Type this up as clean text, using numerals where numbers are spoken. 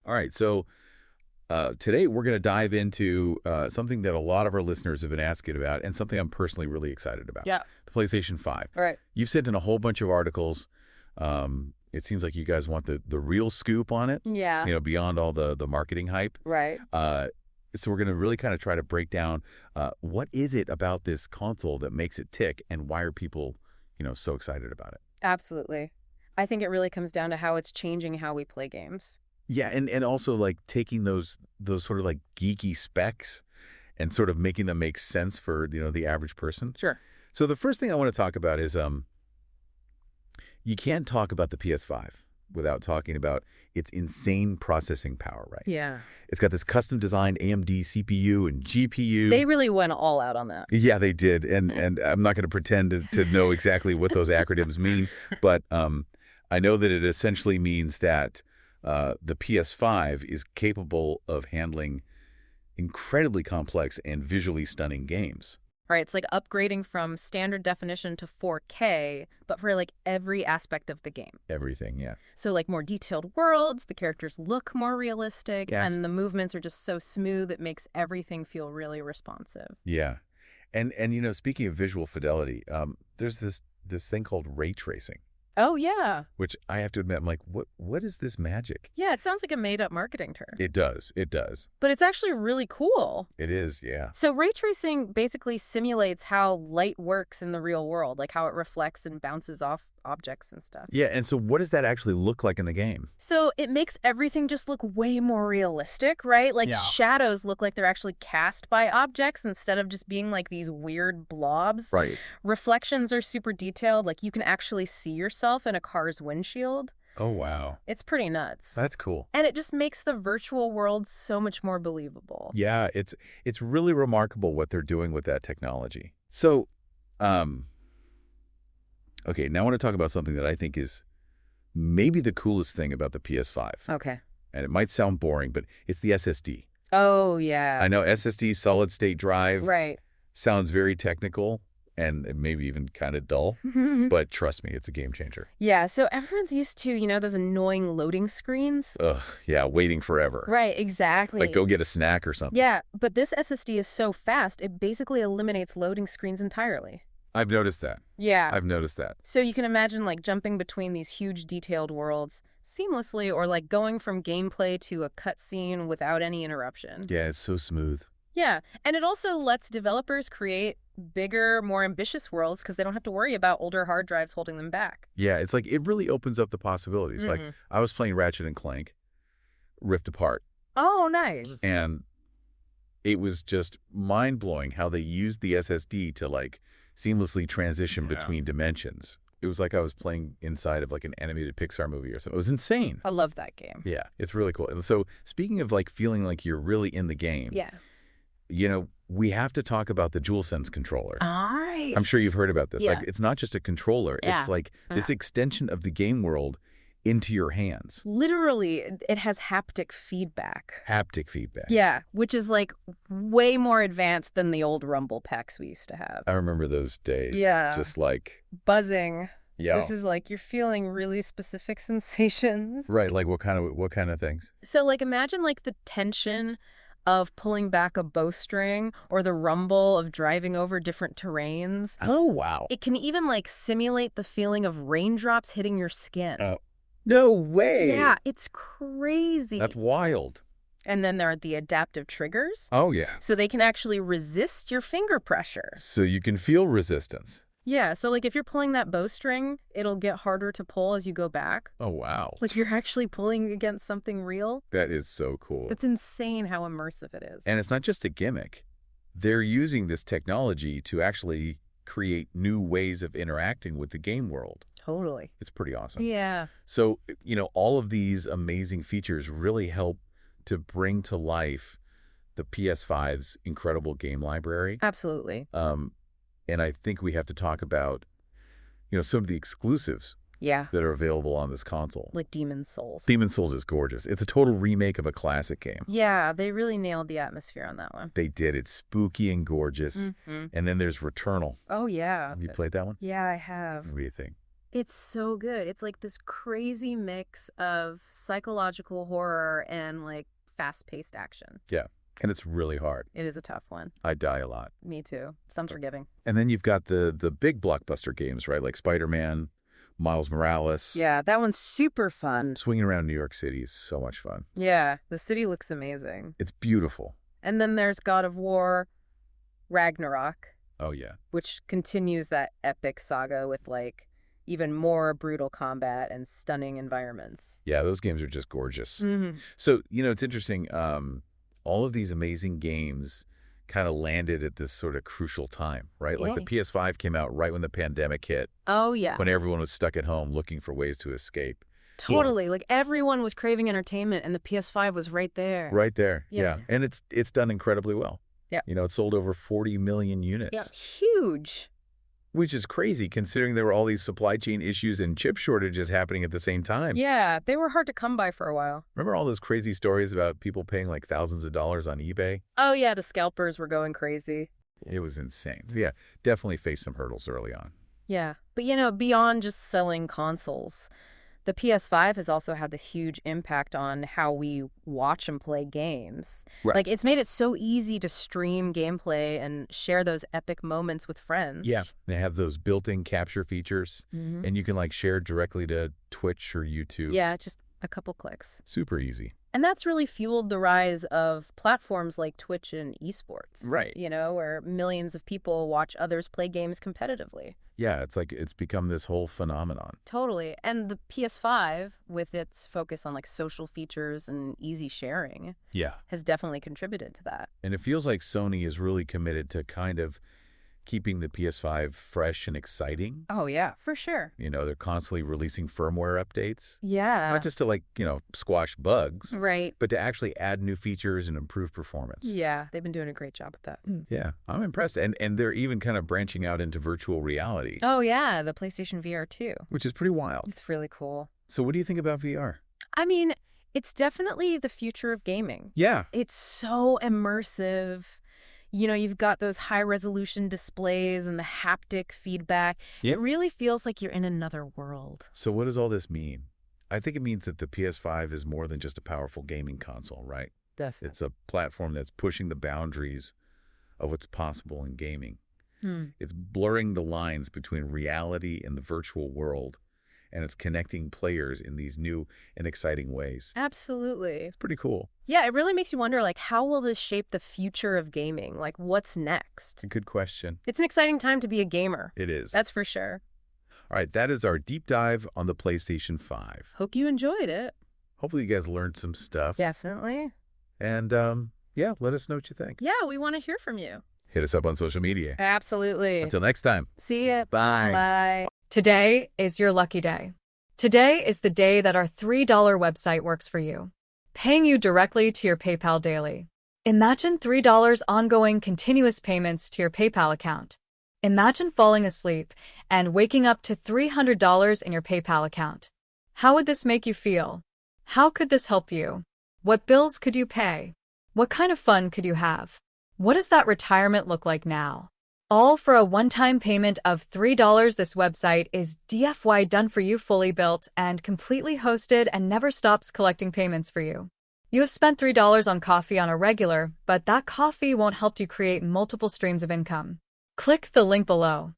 All right, so today we're going to dive into something that a lot of our listeners have been asking about and something I'm personally really excited about. Yeah. The PlayStation 5. All right. You've sent in a whole bunch of articles. It seems like you guys want the real scoop on it, Yeah. beyond all the marketing hype. Right. So we're going to really kind of try to break down what is it about this console that makes it tick and why are people, so excited about it. Absolutely. I think it really comes down to how it's changing how we play games. Yeah, and also like taking those sort of like geeky specs and sort of making them make sense for, the average person. Sure. So the first thing I want to talk about is you can't talk about the PS5 without talking about its insane processing power, right? Yeah. It's got this custom designed AMD CPU and GPU. They really went all out on that. Yeah, they did. And I'm not going to pretend to know exactly what those acronyms mean, but I know that it essentially means that the PS5 is capable of handling incredibly complex and visually stunning games. Right. It's like upgrading from standard definition to 4K, but for like every aspect of the game. Everything, yeah. So like more detailed worlds, the characters look more realistic, Yes. and the movements are just so smooth it makes everything feel really responsive. Yeah. And speaking of visual fidelity, there's this thing called ray tracing, Oh, yeah. which I have to admit, I'm like, what is this magic? Yeah, it sounds like a made-up marketing term. It does. It does. But it's actually really cool. It is, yeah. So ray tracing basically simulates how light works in the real world, like how it reflects and bounces off objects and stuff. Yeah, and so what does that actually look like in the game? So it makes everything just look way more realistic, right? Like Yeah. shadows look like they're actually cast by objects instead of just being like these weird blobs. Right. Reflections are super detailed, like you can actually see yourself in a car's windshield. Oh, wow. It's pretty nuts. That's cool. And it just makes the virtual world so much more believable. Yeah, it's really remarkable what they're doing with that technology. So, okay, now I want to talk about something that I think is maybe the coolest thing about the PS5. Okay. And it might sound boring, but it's the SSD. Oh, yeah. I know SSD, solid state drive, Right. sounds very technical and maybe even kind of dull, but trust me, it's a game changer. Yeah, so everyone's used to, those annoying loading screens. Ugh, yeah, waiting forever. Right, exactly. Like go get a snack or something. Yeah, but this SSD is so fast, it basically eliminates loading screens entirely. I've noticed that. Yeah. I've noticed that. So you can imagine like jumping between these huge detailed worlds seamlessly or like going from gameplay to a cutscene without any interruption. Yeah, it's so smooth. Yeah, and it also lets developers create bigger, more ambitious worlds because they don't have to worry about older hard drives holding them back. Yeah, it's like it really opens up the possibilities. Like I was playing Ratchet and Clank Rift Apart, Oh, nice. and it was just mind-blowing how they used the SSD to like seamlessly transition Yeah. between dimensions. It was like I was playing inside of like an animated Pixar movie or something. It was insane. I love that game. Yeah, it's really cool. And so speaking of like feeling like you're really in the game, Yeah. we have to talk about the DualSense controller. All right. I'm sure you've heard about this. Yeah. Like, it's not just a controller. Yeah. It's like this extension of the game world into your hands. Literally, it has haptic feedback. Haptic feedback. Yeah, which is like way more advanced than the old Rumble packs we used to have. I remember those days. Yeah. Just like, Buzzing. yeah. This is like you're feeling really specific sensations. Right. Like what kind of things? So like imagine like the tension of pulling back a bowstring or the rumble of driving over different terrains. Oh, wow. It can even like simulate the feeling of raindrops hitting your skin. No way. Yeah, it's crazy. That's wild. And then there are the adaptive triggers. Oh, yeah. So they can actually resist your finger pressure. So you can feel resistance. Yeah, so like if you're pulling that bowstring, it'll get harder to pull as you go back. Oh, wow. Like you're actually pulling against something real. That is so cool. It's insane how immersive it is. And it's not just a gimmick. They're using this technology to actually create new ways of interacting with the game world. Totally. It's pretty awesome. Yeah. So, all of these amazing features really help to bring to life the PS5's incredible game library. Absolutely. And I think we have to talk about, some of the exclusives Yeah. that are available on this console. Like Demon's Souls. Demon's Souls is gorgeous. It's a total remake of a classic game. Yeah, they really nailed the atmosphere on that one. They did. It's spooky and gorgeous. Mhm. And then there's Returnal. Oh, yeah. Have you played that one? Yeah, I have. What do you think? It's so good. It's like this crazy mix of psychological horror and like fast-paced action. Yeah, and it's really hard. It is a tough one. I die a lot. Me too. It's unforgiving. And then you've got the big blockbuster games, right? Like Spider-Man, Miles Morales. Yeah, that one's super fun. Swinging around New York City is so much fun. Yeah, the city looks amazing. It's beautiful. And then there's God of War Ragnarok, Oh, yeah. which continues that epic saga with like even more brutal combat and stunning environments. Yeah, those games are just gorgeous. Mm-hmm. So, it's interesting. All of these amazing games kind of landed at this sort of crucial time, right? Like the PS5 came out right when the pandemic hit, Oh, yeah. when everyone was stuck at home looking for ways to escape. Totally. Like everyone was craving entertainment and the PS5 was right there. Right there. Yeah. Yeah. And it's done incredibly well. Yeah. It sold over 40 million units. Yeah, huge. Which is crazy considering there were all these supply chain issues and chip shortages happening at the same time. Yeah, they were hard to come by for a while. Remember all those crazy stories about people paying like thousands of dollars on eBay? Oh, yeah, the scalpers were going crazy. It was insane. So yeah, definitely faced some hurdles early on. Yeah, but beyond just selling consoles, the PS5 has also had the huge impact on how we watch and play games. Right. Like, it's made it so easy to stream gameplay and share those epic moments with friends. Yeah. They have those built-in capture features, and you can like share directly to Twitch or YouTube. Yeah, just a couple clicks. Super easy. And that's really fueled the rise of platforms like Twitch and esports. Right. Where millions of people watch others play games competitively. Yeah, it's become this whole phenomenon. Totally. And the PS5, with its focus on like social features and easy sharing, Yeah. has definitely contributed to that. And it feels like Sony is really committed to kind of keeping the PS5 fresh and exciting. Oh, yeah, for sure. They're constantly releasing firmware updates. Yeah. Not just to squash bugs, Right. but to actually add new features and improve performance. Yeah, they've been doing a great job with that. Yeah, I'm impressed. And they're even kind of branching out into virtual reality, Oh, yeah, the PlayStation VR too. which is pretty wild. It's really cool. So what do you think about VR? I mean, it's definitely the future of gaming. Yeah. It's so immersive. You've got those high-resolution displays and the haptic feedback. Yep. It really feels like you're in another world. So what does all this mean? I think it means that the PS5 is more than just a powerful gaming console, right? Definitely. It's a platform that's pushing the boundaries of what's possible in gaming. It's blurring the lines between reality and the virtual world, and it's connecting players in these new and exciting ways. Absolutely. It's pretty cool. Yeah, it really makes you wonder, like, how will this shape the future of gaming? Like, what's next? It's a good question. It's an exciting time to be a gamer. It is. That's for sure. All right, that is our deep dive on the PlayStation 5. Hope you enjoyed it. Hopefully you guys learned some stuff. Definitely. And, yeah, let us know what you think. Yeah, we want to hear from you. Hit us up on social media. Absolutely. Until next time. See ya. Bye. Bye. Today is your lucky day. Today is the day that our $3 website works for you, paying you directly to your PayPal daily. Imagine $3 ongoing continuous payments to your PayPal account. Imagine falling asleep and waking up to $300 in your PayPal account. How would this make you feel? How could this help you? What bills could you pay? What kind of fun could you have? What does that retirement look like now? All for a one-time payment of $3. This website is DFY done for you, fully built and completely hosted, and never stops collecting payments for you. You have spent $3 on coffee on a regular, but that coffee won't help you create multiple streams of income. Click the link below.